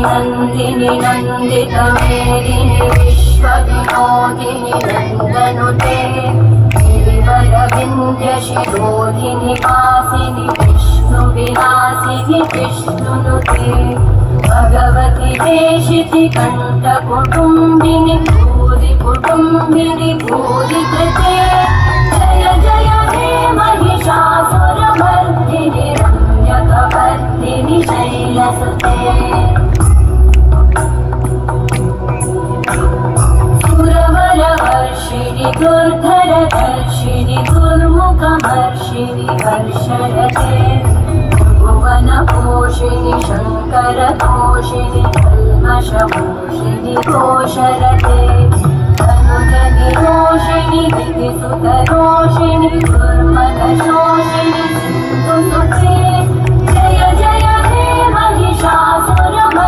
नंदिनी नंदित मेदिनी विश्वविनोदिनी नंदनुते गिरिवरविंध्य शिरोधिनि वासिनि विष्णु विलासिनि विष्णुनुते भगवति देशिति कंठ कुटुंबिनि भूरि कुटुंबिनि भूरि कृते जय जय हे महिषासुरमर्दिनि रम्यकवर्दिनि शैलसुते सुरवरवर्षिणि दुर्धरदर्शिनि दुर्मुखमर्षिणि वर्षरते भुवनपोषिणि शङ्करतोषिणि कल्मषमोषिणि घोषरते तनुजनिरोषिणि दिविसुतरोषिणि दुर्मदशोषिणि सिन्धुसुते जय जय हे महिषासुरमर्दिनि